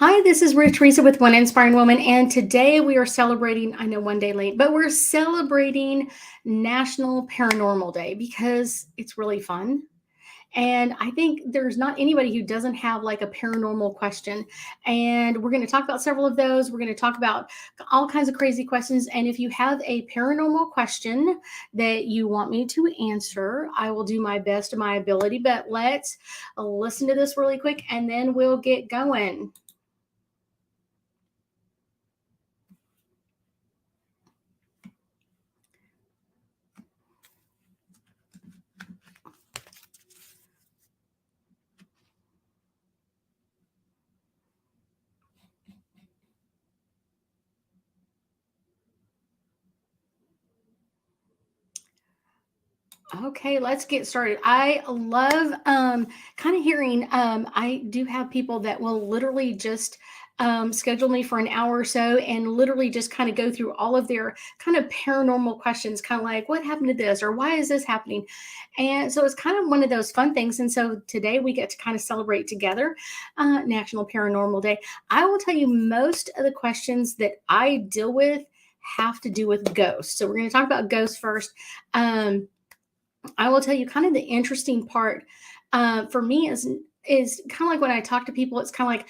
Hi, this is Ruth Theresa with One Inspiring Woman, and today we are celebrating, I know one day late, but we're celebrating National Paranormal Day because it's really fun. And I think there's not anybody who doesn't have like a paranormal question. And we're going to talk about several of those. We're going to talk about all kinds of crazy questions. And if you have a paranormal question that you want me to answer, I will do my best of my ability. But let's listen to this really quick and then we'll get going. Okay, let's get started. I love kind of hearing. I do have people that will literally just schedule me for an hour or so and literally just kind of go through all of their kind of paranormal questions, kind of like, what happened to this or why is this happening? And so it's kind of one of those fun things. And so today we get to kind of celebrate together National Paranormal Day. I will tell you, most of the questions that I deal with have to do with ghosts. So we're going to talk about ghosts first. I will tell you kind of the interesting part for me is kind of like when I talk to people, it's kind of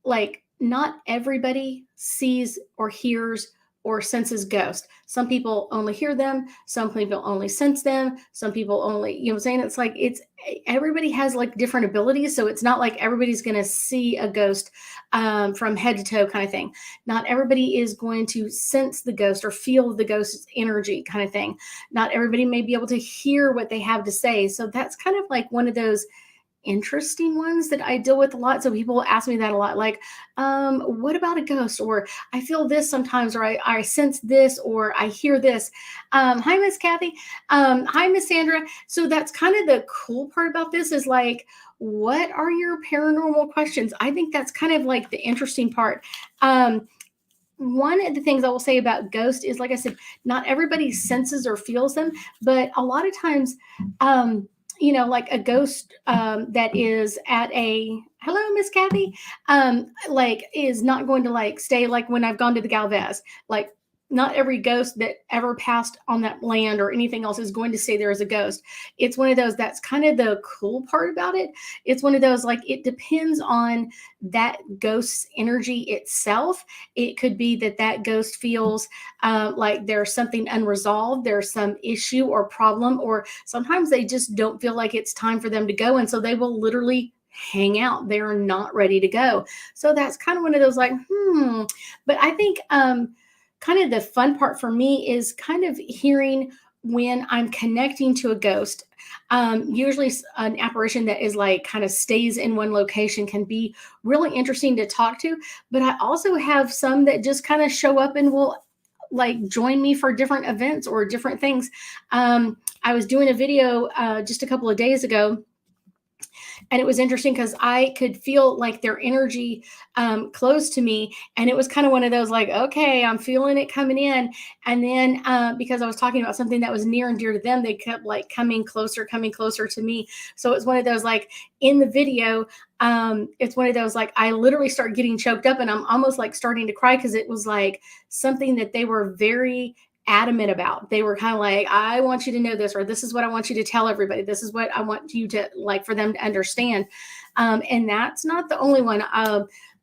like not everybody sees or hears or senses ghosts. Some people only hear them, some people only sense them, some people only, you know what I'm saying? It's like it's everybody has like different abilities. So it's not like everybody's gonna see a ghost from head to toe kind of thing. Not everybody is going to sense the ghost or feel the ghost's energy kind of thing. Not everybody may be able to hear what they have to say. So that's kind of like one of those interesting ones that I deal with a lot. So people ask me that a lot, like, what about a ghost? Or I feel this sometimes, or I sense this, or I hear this. Hi, Miss Kathy. Hi, Miss Sandra. So that's kind of the cool part about this is like, what are your paranormal questions? I think that's kind of like the interesting part. One of the things I will say about ghosts is, like I said, not everybody senses or feels them, but a lot of times, like a ghost that is at a hello, Miss Kathy, like is not going to like stay like when I've gone to the Galvez, like. Not every ghost that ever passed on that land or anything else is going to stay there as a ghost. It's one of those that's kind of the cool part about it. It's one of those like it depends on that ghost's energy itself. It could be that that ghost feels like there's something unresolved, there's some issue or problem, or sometimes they just don't feel like it's time for them to go. And so they will literally hang out. They're not ready to go. So that's kind of one of those like, But I think kind of the fun part for me is kind of hearing when I'm connecting to a ghost. Usually, an apparition that is like kind of stays in one location can be really interesting to talk to. But I also have some that just kind of show up and will like join me for different events or different things. I was doing a video just a couple of days ago, and it was interesting because I could feel like their energy close to me, and it was kind of one of those like, okay, I'm feeling it coming in. And then because I was talking about something that was near and dear to them, they kept like coming closer to me. So it's one of those like in the video, it's one of those like I literally start getting choked up and I'm almost like starting to cry because it was like something that they were very adamant about. They were kind of like, I want you to know this, or this is what I want you to tell everybody. This is what I want you to like for them to understand. And that's not the only one.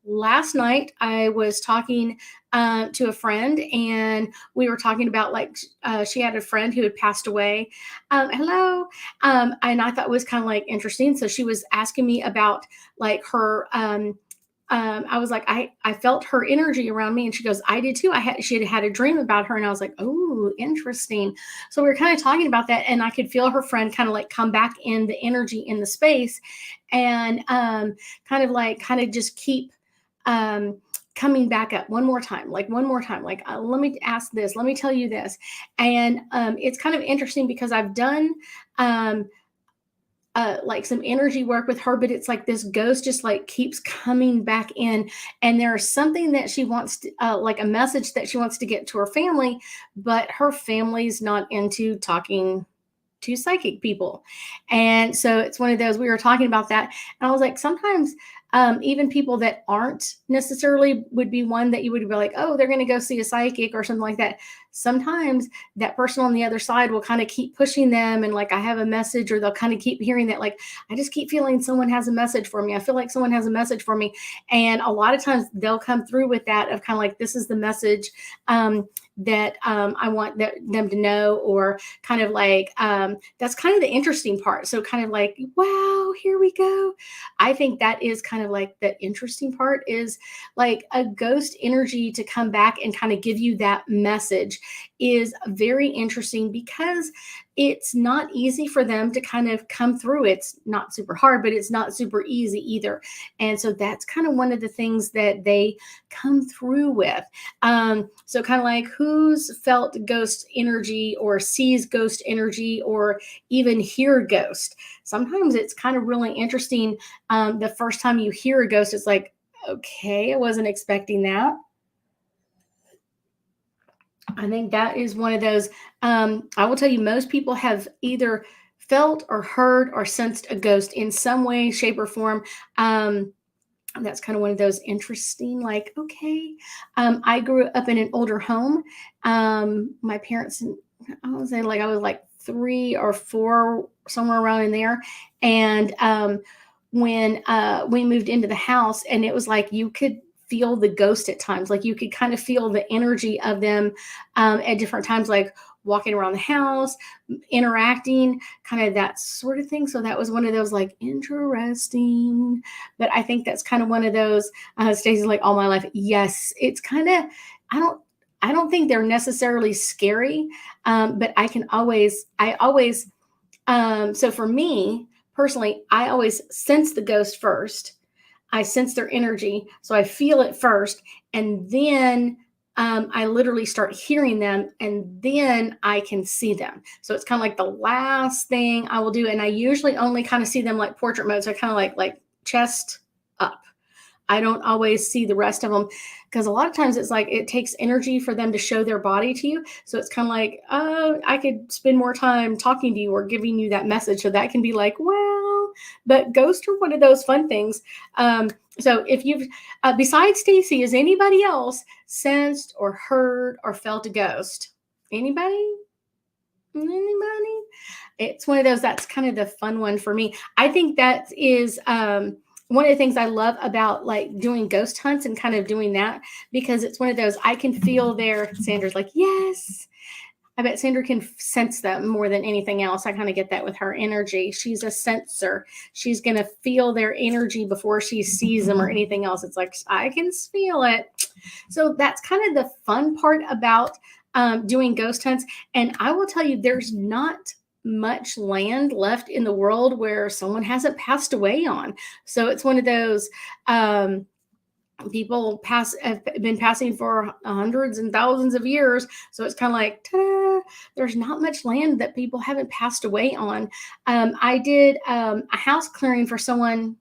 Last night I was talking to a friend, and we were talking about like she had a friend who had passed away. Hello, and I thought it was kind of like interesting. So she was asking me about like her I was like, I felt her energy around me. And she goes, I did too. She had a dream about her. And I was like, oh, interesting. So we were kind of talking about that. And I could feel her friend kind of like come back in the energy in the space and kind of just keep coming back up one more time, like one more time, like let me ask this, let me tell you this. And it's kind of interesting because I've done like some energy work with her, but it's like this ghost just like keeps coming back in, and there's something that she wants to, like a message that she wants to get to her family, but her family's not into talking to psychic people. And so it's one of those, we were talking about that. And I was like, sometimes Even people that aren't necessarily would be one that you would be like, oh, they're going to go see a psychic or something like that. Sometimes that person on the other side will kind of keep pushing them, and like, I have a message, or they'll kind of keep hearing that, like, I just keep feeling someone has a message for me. I feel like someone has a message for me. And a lot of times they'll come through with that of kind of like, this is the message that I want them to know, or kind of like, that's kind of the interesting part. So kind of like, wow, here we go. I think that is kind of like the interesting part, is like a ghost energy to come back and kind of give you that message is very interesting, because it's not easy for them to kind of come through. It's not super hard, but it's not super easy either. And so that's kind of one of the things that they come through with. So kind of like, who's felt ghost energy or sees ghost energy or even hear ghost? Sometimes it's kind of really interesting. The first time you hear a ghost, it's like, okay, I wasn't expecting that. I think that is one of those. I will tell you, most people have either felt or heard or sensed a ghost in some way, shape, or form. That's kind of one of those interesting, like, okay. I grew up in an older home. My parents, I was say like, I was like 3 or 4, somewhere around in there. And when we moved into the house, and it was like, you could feel the ghost at times, like you could kind of feel the energy of them at different times, like walking around the house, interacting, kind of that sort of thing. So that was one of those, like, interesting. But I think that's kind of one of those, Stacey's like, all my life. Yes, it's kind of, I don't, I don't think they're necessarily scary, but I always, so for me personally, I always sense the ghost first. I sense their energy. So I feel it first. And then I literally start hearing them, and then I can see them. So it's kind of like the last thing I will do. And I usually only kind of see them like portrait mode. So I kind of like chest up. I don't always see the rest of them, because a lot of times it's like it takes energy for them to show their body to you. So it's kind of like, I could spend more time talking to you or giving you that message. So that can be like, well, but ghosts are one of those fun things. So if you've, besides Stacy, has anybody else sensed or heard or felt a ghost? Anybody? Anybody? It's one of those, that's kind of the fun one for me. I think that is one of the things I love about like doing ghost hunts and kind of doing that, because it's one of those, I can feel their, Sandra's like, yes. I bet Sandra can sense them more than anything else. I kind of get that with her energy. She's a sensor. She's going to feel their energy before she sees them or anything else. It's like, I can feel it. So that's kind of the fun part about doing ghost hunts. And I will tell you, there's not much land left in the world where someone hasn't passed away on. So it's one of those, people have been passing for hundreds and thousands of years. So it's kind of like, ta-da, there's not much land that people haven't passed away on. I did a house clearing for someone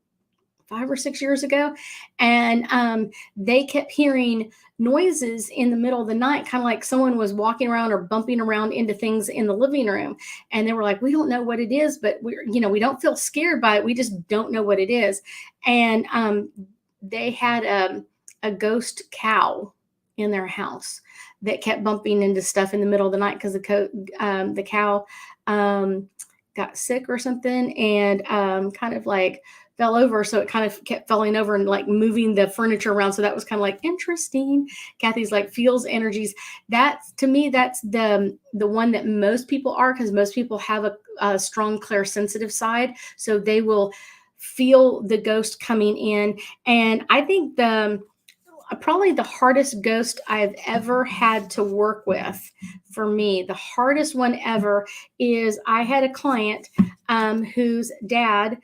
5 or 6 years ago, and they kept hearing noises in the middle of the night, kind of like someone was walking around or bumping around into things in the living room. And they were like, we don't know what it is, but we don't feel scared by it. We just don't know what it is. And they had a ghost cow in their house that kept bumping into stuff in the middle of the night, because the cow got sick or something, and kind of like fell over. So it kind of kept falling over and like moving the furniture around. So that was kind of like interesting. Kathy's like, feels energies. That's, to me, that's the one that most people are, because most people have a strong clairsensitive side. So they will feel the ghost coming in. And I think probably the hardest ghost I've ever had to work with, for me, the hardest one ever, is I had a client whose dad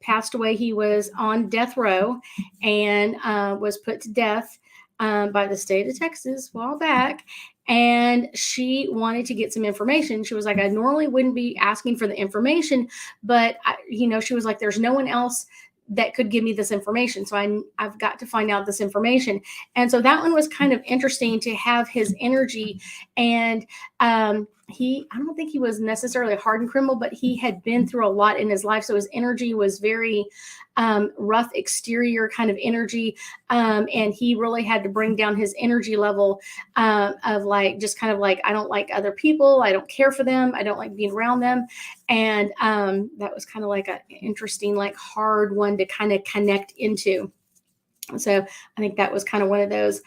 passed away. He was on death row and was put to death by the state of Texas a while back. And she wanted to get some information. She was like, I normally wouldn't be asking for the information, but she was like, there's no one else that could give me this information. So I've got to find out this information. And so that one was kind of interesting to have his energy. And I don't think he was necessarily a hardened criminal, but he had been through a lot in his life. So his energy was very rough exterior kind of energy. And he really had to bring down his energy level of like, just kind of like, I don't like other people. I don't care for them. I don't like being around them. And that was kind of like an interesting, like hard one to kind of connect into. So I think that was kind of one of those.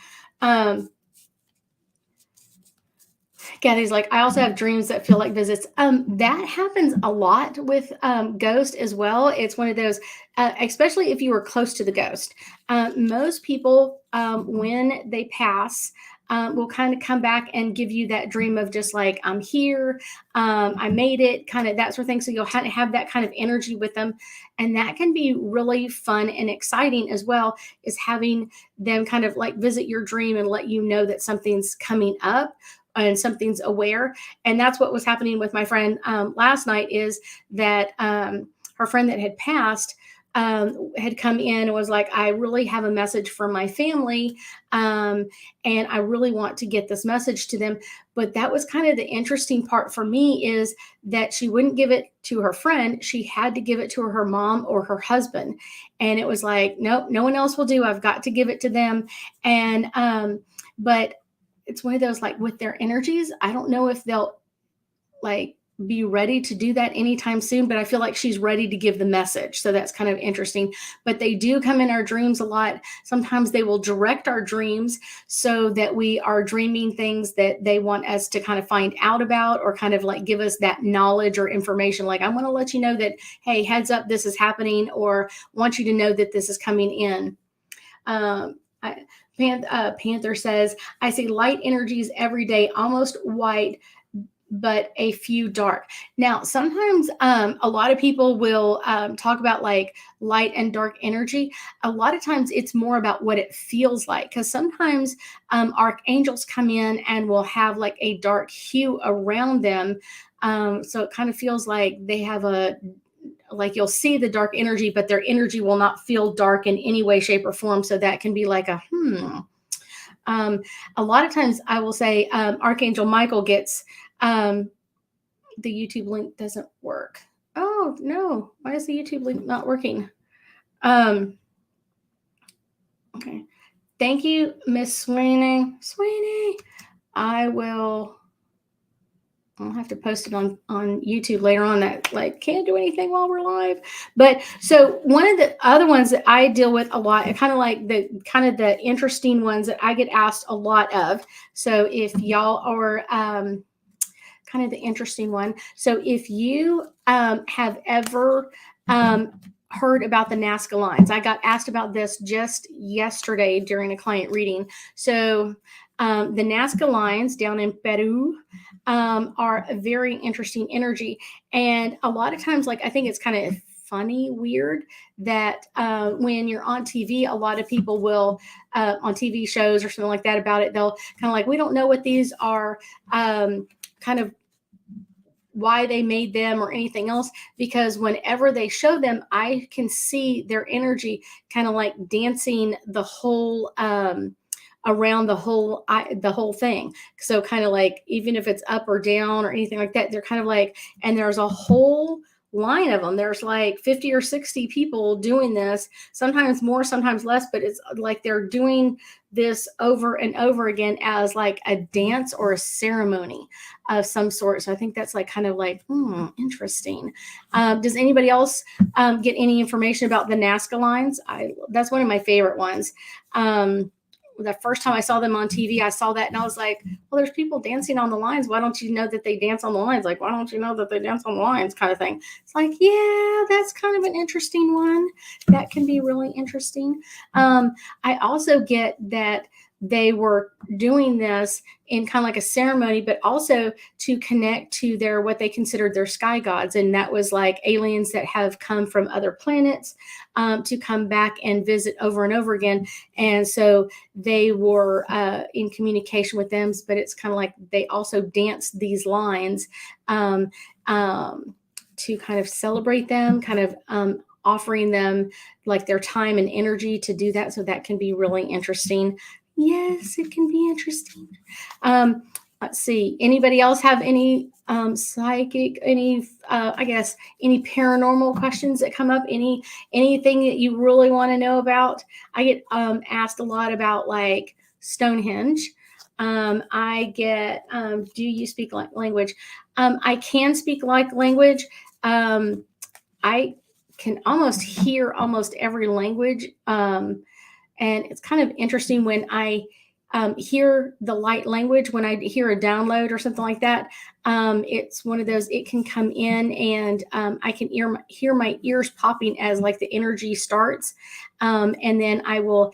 Kathy's like, I also have dreams that feel like visits. That happens a lot with ghost as well. It's one of those, especially if you were close to the ghost. Most people, when they pass, will kind of come back and give you that dream of just like, I'm here, I made it, kind of that sort of thing. So you'll have that kind of energy with them. And that can be really fun and exciting as well, is having them kind of like visit your dream and let you know that something's coming up and something's aware. And that's what was happening with my friend last night, is that her friend that had passed had come in and was like, I really have a message for my family. And I really want to get this message to them. But that was kind of the interesting part for me, is that she wouldn't give it to her friend. She had to give it to her mom or her husband. And it was like, nope, no one else will do. I've got to give it to them. And, but it's one of those, like with their energies, I don't know if they'll like be ready to do that anytime soon, but I feel like she's ready to give the message. So that's kind of interesting. But they do come in our dreams a lot. Sometimes they will direct our dreams so that we are dreaming things that they want us to kind of find out about, or kind of like give us that knowledge or information. Like, I want to let you know that, hey, heads up, this is happening, or want you to know that this is coming in. Panther says, I see light energies every day, almost white, but a few dark. Now, sometimes a lot of people will talk about like light and dark energy. A lot of times it's more about what it feels like, because sometimes archangels come in and will have like a dark hue around them. So it kind of feels like they have like you'll see the dark energy, but their energy will not feel dark in any way, shape, or form. So that can be like a a lot of times I will say Archangel Michael gets the YouTube link doesn't work. Oh no, why is the YouTube link not working? Okay. Thank you, Miss Sweeney. I'll have to post it on YouTube later on. That like can't do anything while we're live. But so one of the other ones that I deal with a lot, kind of like the interesting ones that I get asked a lot of. So if y'all are kind of the interesting one. So if you have ever heard about the Nazca lines, I got asked about this just yesterday during a client reading. So the Nazca lines down in Peru are a very interesting energy. And a lot of times, like, I think it's kind of funny, weird that when you're on TV, a lot of people will on TV shows or something like that about it, they'll kind of like, we don't know what these are, kind of why they made them or anything else, because whenever they show them, I can see their energy kind of like dancing the whole around the whole thing. So kind of like, even if it's up or down or anything like that, they're kind of like, and there's a whole line of them. There's like 50 or 60 people doing this, sometimes more, sometimes less, but it's like they're doing this over and over again as like a dance or a ceremony of some sort. So I think that's like kind of like interesting. Does anybody else get any information about the Nazca lines? That's one of my favorite ones. The first time I saw them on TV, I saw that and I was like, well, there's people dancing on the lines. Why don't you know that they dance on the lines? Like, why don't you know that they dance on the lines, kind of thing. It's like, yeah, that's kind of an interesting one. That can be really interesting. I also get that they were doing this in kind of like a ceremony, but also to connect to their, what they considered their sky gods. And that was like aliens that have come from other planets to come back and visit over and over again. And so they were in communication with them, but it's kind of like they also dance these lines to kind of celebrate them, kind of offering them like their time and energy to do that. So that can be really interesting. Yes, it can be interesting. Let's see. Anybody else have any psychic, any I guess any paranormal questions that come up? Anything that you really want to know about? I get asked a lot about like Stonehenge. I get, do you speak like language? I can speak like language. I can almost hear almost every language. And it's kind of interesting when I hear the light language, when I hear a download or something like that. It's one of those, it can come in and I can hear my ears popping as like the energy starts. And then I will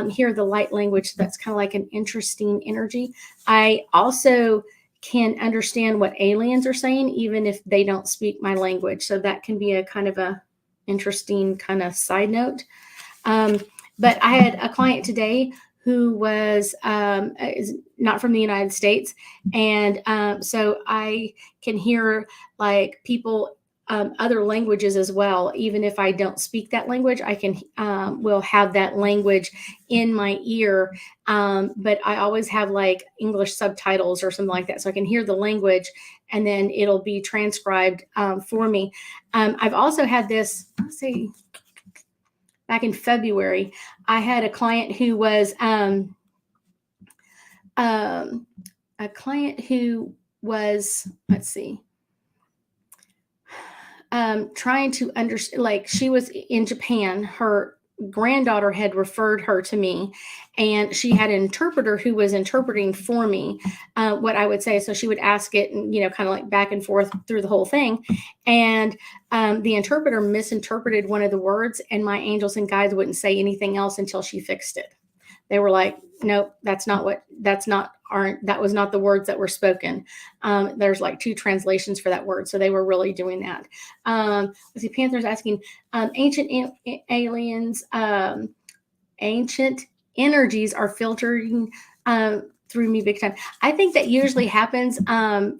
hear the light language. That's kind of like an interesting energy. I also can understand what aliens are saying, even if they don't speak my language. So that can be a kind of a interesting kind of side note. But I had a client today who was is not from the United States, and so I can hear like people other languages as well. Even if I don't speak that language, I can will have that language in my ear. But I always have like English subtitles or something like that, so I can hear the language, and then it'll be transcribed for me. I've also had this. Let's see. Back in February, I had a client who was a client who was, let's see, trying to understand, like she was in Japan. Her granddaughter had referred her to me, and she had an interpreter who was interpreting for me what I would say. So she would ask it and, kind of like back and forth through the whole thing. And the interpreter misinterpreted one of the words, and my angels and guides wouldn't say anything else until she fixed it. They were like, nope, that was not the words that were spoken. There's like 2 translations for that word. So they were really doing that. Let's see, Panther's asking, ancient aliens, ancient energies are filtering through me big time. I think that usually happens.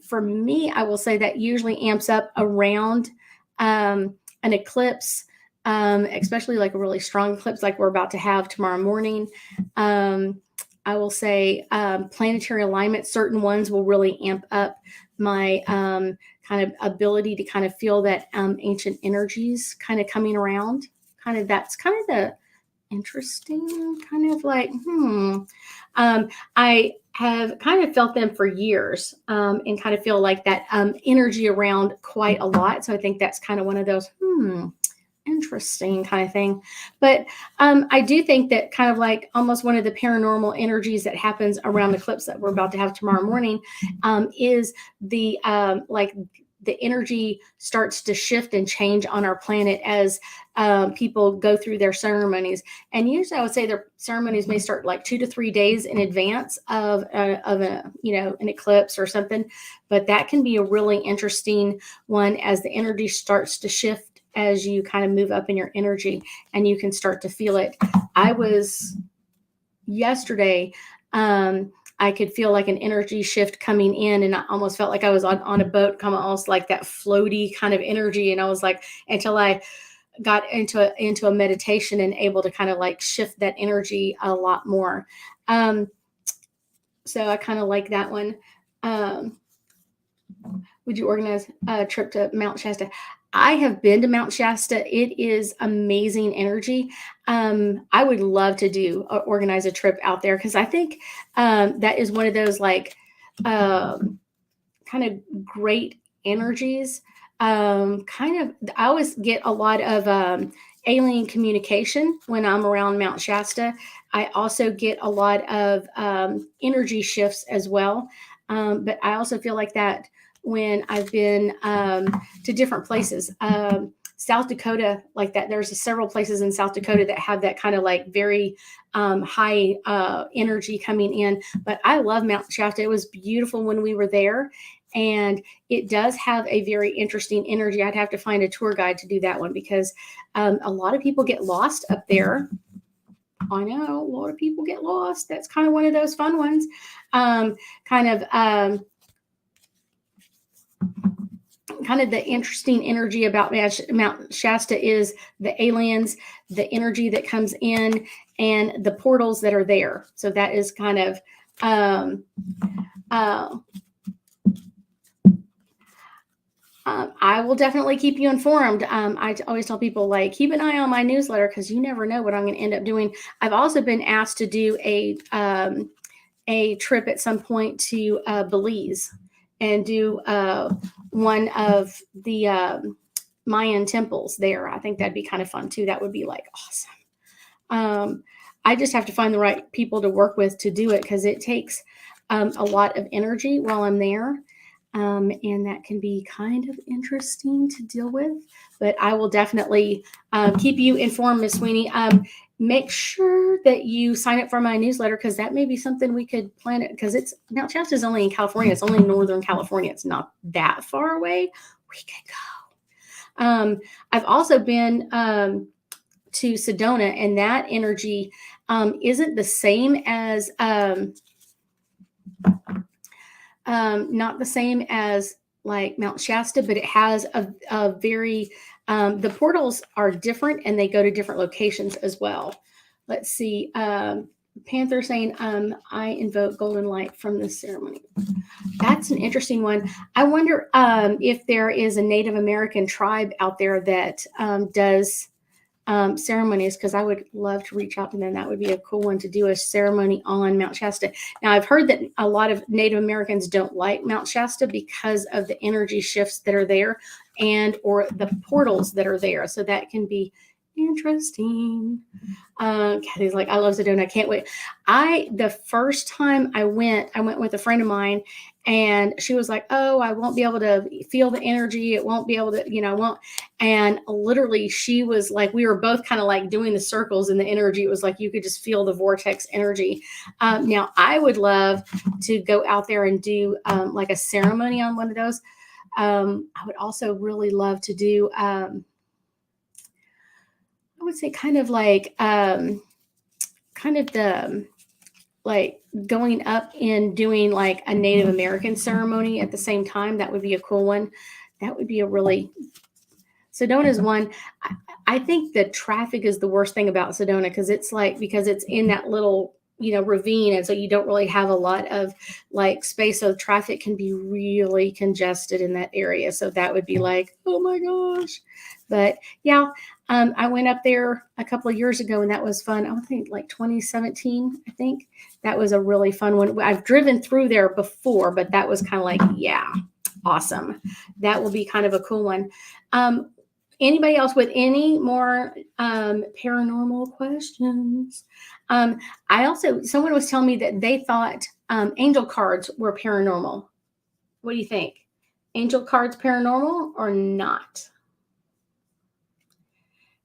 For me, I will say that usually amps up around an eclipse. Especially like a really strong eclipse like we're about to have tomorrow morning. I will say planetary alignment, certain ones will really amp up my kind of ability to kind of feel that ancient energies kind of coming around. That's kind of the interesting kind of like, I have kind of felt them for years and kind of feel like that energy around quite a lot. So I think that's kind of one of those, interesting kind of thing. But I do think that kind of like almost one of the paranormal energies that happens around the eclipse that we're about to have tomorrow morning is the like the energy starts to shift and change on our planet as people go through their ceremonies. And usually I would say their ceremonies may start like 2 to 3 days in advance of an eclipse or something. But that can be a really interesting one as the energy starts to shift as you kind of move up in your energy and you can start to feel it. I was yesterday, I could feel like an energy shift coming in, and I almost felt like I was on a boat, kind of almost like that floaty kind of energy. And I was like, until I got into a meditation and able to kind of like shift that energy a lot more. So I kind of like that one. Would you organize a trip to Mount Shasta? I have been to Mount Shasta. It is amazing energy. I would love to organize a trip out there because I think that is one of those like kind of great energies. I always get a lot of alien communication when I'm around Mount Shasta. I also get a lot of energy shifts as well. But I also feel like that when I've been to different places. South Dakota, like that, there's several places in South Dakota that have that kind of like very high energy coming in. But I love Mount Shasta. It was beautiful when we were there. And it does have a very interesting energy. I'd have to find a tour guide to do that one because a lot of people get lost up there. I know a lot of people get lost. That's kind of one of those fun ones. Kind of the interesting energy about Mount Shasta is the aliens, the energy that comes in, and the portals that are there. So that is kind of Um, uh, I will definitely keep you informed. I always tell people, like, keep an eye on my newsletter because you never know what I'm going to end up doing. I've also been asked to do a trip at some point to Belize and do one of the Mayan temples there. I think that'd be kind of fun too. That would be like awesome. I just have to find the right people to work with to do it because it takes a lot of energy while I'm there. And that can be kind of interesting to deal with. But I will definitely keep you informed, Miss Sweeney. Make sure that you sign up for my newsletter because that may be something we could plan it because it's Mount Shasta is only in California. It's only Northern California. It's not that far away. We could go. I've also been to Sedona, and that energy isn't the same as not the same as like Mount Shasta, but it has a very the portals are different and they go to different locations as well. Let's see. Panther saying, I invoke golden light from this ceremony. That's an interesting one. I wonder if there is a Native American tribe out there that does ceremonies because I would love to reach out to them. That would be a cool one to do a ceremony on Mount Shasta. Now, I've heard that a lot of Native Americans don't like Mount Shasta because of the energy shifts that are there and or the portals that are there. So that can be interesting. Kathy's like, I love Sedona. I can't wait. The first time I went with a friend of mine and she was like, oh, I won't be able to feel the energy. It won't be able to, won't. And literally she was like, we were both kind of like doing the circles in the energy. It was like, you could just feel the vortex energy. Now I would love to go out there and do like a ceremony on one of those. I would also really love to do, I would say kind of like the like going up and doing like a Native American ceremony at the same time. That would be a cool one. That would be a really Sedona is one. I think the traffic is the worst thing about Sedona because it's in that little ravine, and so you don't really have a lot of like space, so traffic can be really congested in that area. So that would be like, oh my gosh. But yeah, I went up there a couple of years ago and that was fun. I think like 2017. I think that was a really fun one. I've driven through there before, but that was kind of like, yeah, awesome. That will be kind of a cool one. Anybody else with any more paranormal questions? Someone was telling me that they thought angel cards were paranormal. What do you think? Angel cards paranormal or not?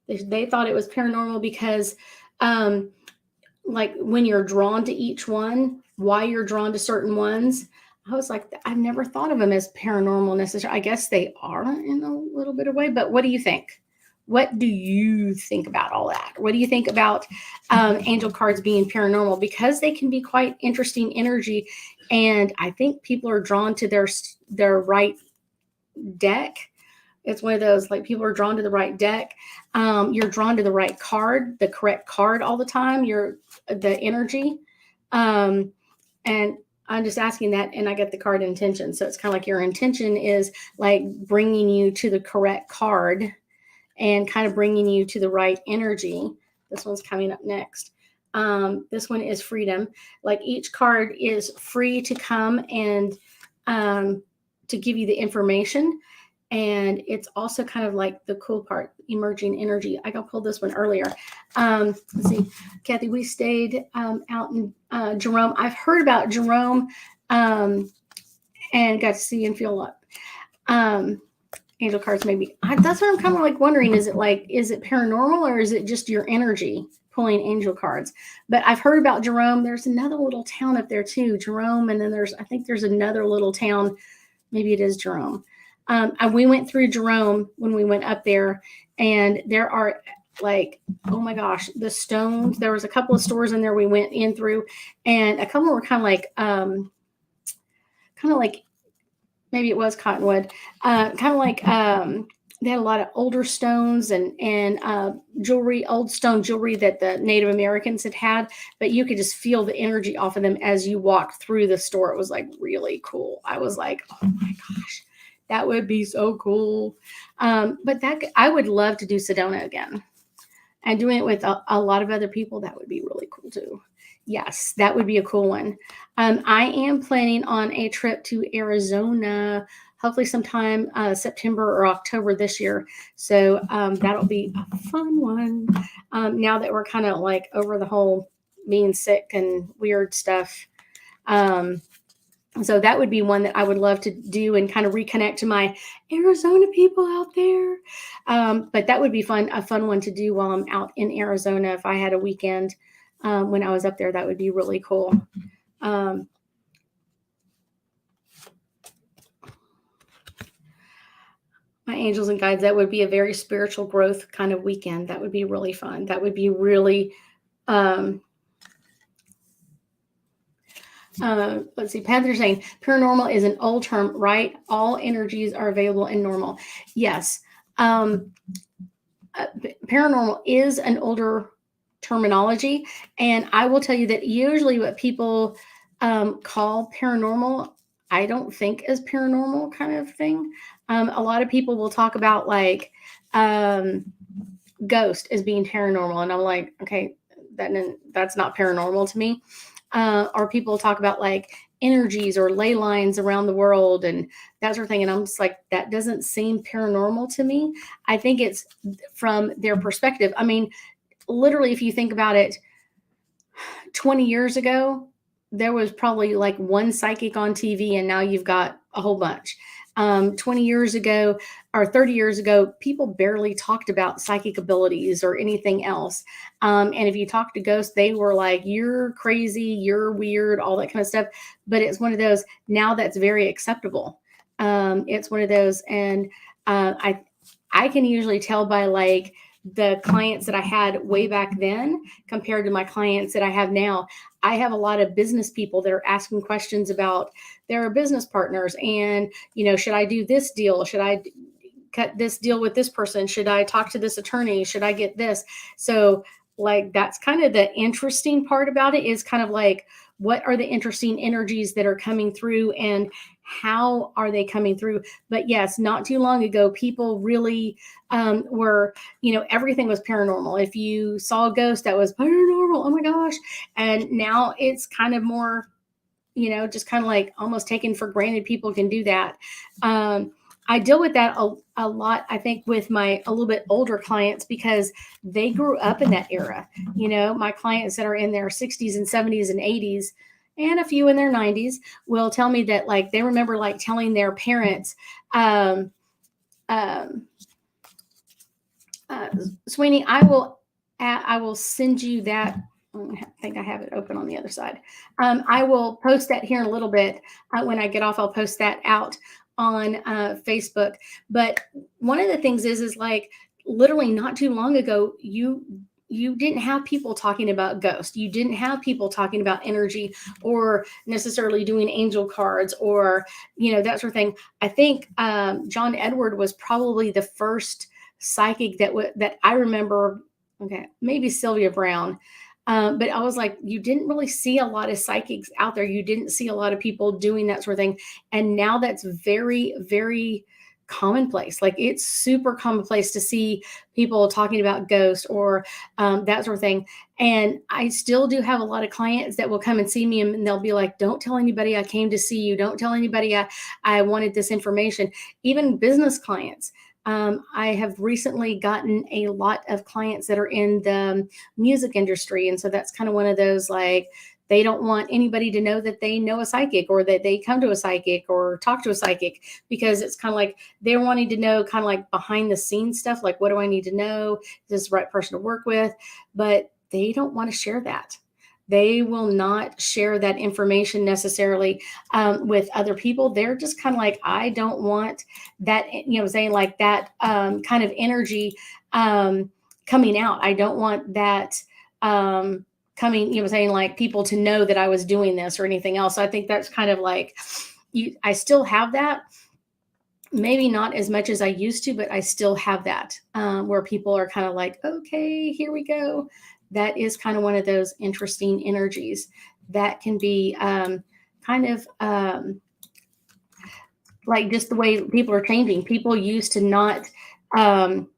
They thought it was paranormal because like when you're drawn to each one, why you're drawn to certain ones. I was like, I've never thought of them as paranormal necessarily. I guess they are in a little bit of way, but what do you think? What do you think about all that? What do you think about angel cards being paranormal? Because they can be quite interesting energy. And I think people are drawn to their right deck. It's one of those, like, people are drawn to the right deck. You're drawn to the right card, the correct card all the time. The energy. And I'm just asking that, and I get the card intention. So it's kind of like your intention is like bringing you to the correct card and kind of bringing you to the right energy. This one's coming up next. This one is freedom. Like each card is free to come and to give you the information. And it's also kind of like the cool part, emerging energy. I got pulled this one earlier. Let's see, Kathy, we stayed out in Jerome. I've heard about Jerome and got to see and feel up. Angel cards, maybe. That's what I'm kind of like wondering. Is it paranormal or is it just your energy pulling angel cards? But I've heard about Jerome. There's another little town up there too, Jerome. And then I think there's another little town. Maybe it is Jerome. We went through Jerome when we went up there, and there are like, oh my gosh, the stones. There was a couple of stores in there we went in through, and a couple were kind of like maybe it was cottonwood, kind of like they had a lot of older stones and jewelry, old stone jewelry that the Native Americans had, but you could just feel the energy off of them as you walked through the store. It was like really cool. I was like, oh my gosh, that would be so cool. But that I would love to do Sedona again, and doing it with a lot of other people. That would be really cool too. Yes, that would be a cool one. I am planning on a trip to Arizona, hopefully sometime September or October this year. So that'll be a fun one. Now that we're kind of like over the whole being sick and weird stuff. Um, so that would be one that I would love to do and kind of reconnect to my Arizona people out there. But that would be fun, a fun one to do while I'm out in Arizona. If I had a weekend when I was up there, that would be really cool. My angels and guides, that would be a very spiritual growth kind of weekend. That would be really fun. That would be really, let's see, Panther's saying paranormal is an old term, right? All energies are available in normal. Yes. Paranormal is an older terminology. And I will tell you that usually what people call paranormal, I don't think is paranormal kind of thing. A lot of people will talk about like ghost as being paranormal. And I'm like, okay, that's not paranormal to me. Or people talk about like energies or ley lines around the world and that sort of thing. And I'm just like, that doesn't seem paranormal to me. I think it's from their perspective. I mean, literally, if you think about it, 20 years ago, there was probably like one psychic on TV, and now you've got a whole bunch. 20 years ago or 30 years ago, people barely talked about psychic abilities or anything else. And if you talk to ghosts, they were like, you're crazy, you're weird, all that kind of stuff. But it's one of those now that's very acceptable. It's one of those. And I can usually tell by like the clients that I had way back then compared to my clients that I have now. I have a lot of business people that are asking questions about their business partners and, should I do this deal? Should I cut this deal with this person? Should I talk to this attorney? Should I get this? So like, that's kind of the interesting part about it is kind of like, what are the interesting energies that are coming through and how are they coming through? But yes, not too long ago, people really were, everything was paranormal. If you saw a ghost, that was paranormal. Oh my gosh. And now it's kind of more, just kind of like almost taken for granted people can do that. I deal with that a lot, I think, with my a little bit older clients because they grew up in that era. My clients that are in their 60s and 70s and 80s and a few in their 90s will tell me that like they remember like telling their parents, Sweeney, I will send you that. I think I have it open on the other side. I will post that here in a little bit. When I get off, I'll post that out on Facebook. But one of the things is like literally not too long ago, you didn't have people talking about ghosts. You didn't have people talking about energy or necessarily doing angel cards or, that sort of thing. I think John Edward was probably the first psychic that I remember. Okay, maybe Sylvia Brown. But I was like, you didn't really see a lot of psychics out there. You didn't see a lot of people doing that sort of thing. And now that's very, very commonplace. Like it's super commonplace to see people talking about ghosts or that sort of thing. And I still do have a lot of clients that will come and see me and they'll be like, don't tell anybody I came to see you. Don't tell anybody I wanted this information. Even business clients. I have recently gotten a lot of clients that are in the music industry. And so that's kind of one of those, like, they don't want anybody to know that they know a psychic or that they come to a psychic or talk to a psychic because it's kind of like they're wanting to know kind of like behind the scenes stuff. Like, what do I need to know? Is this the right person to work with? But they don't want to share that. They will not share that information necessarily with other people. They're just kind of like, I don't want that, saying like that kind of energy coming out. I don't want that coming, saying like people to know that I was doing this or anything else. So I think that's kind of like, I still have that. maybe not as much as I used to, but I still have that where people are kind of like, okay, here we go. That is kind of one of those interesting energies that can be kind of like just the way people are changing. People used to not um,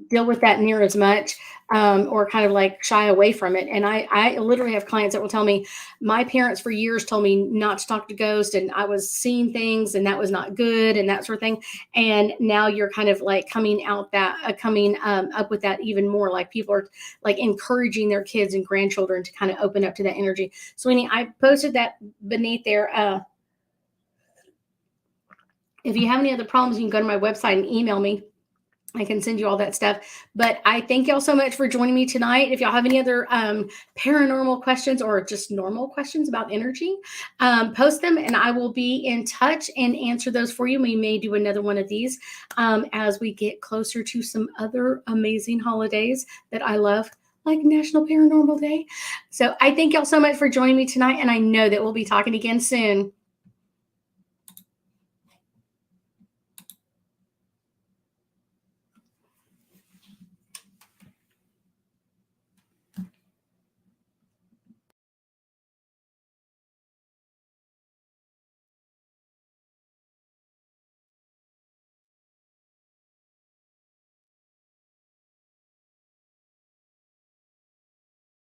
deal with that near as much or kind of like shy away from it. And I literally have clients that will tell me, my parents for years told me not to talk to ghosts, and I was seeing things and that was not good and that sort of thing. And now you're kind of like coming out that, coming up with that even more. Like people are like encouraging their kids and grandchildren to kind of open up to that energy. Sweeney, I posted that beneath there. If you have any other problems, you can go to my website and email me. I can send you all that stuff. But I thank y'all so much for joining me tonight. If y'all have any other paranormal questions or just normal questions about energy, post them and I will be in touch and answer those for you. We may do another one of these as we get closer to some other amazing holidays that I love, like National Paranormal Day. So I thank y'all so much for joining me tonight. And I know that we'll be talking again soon.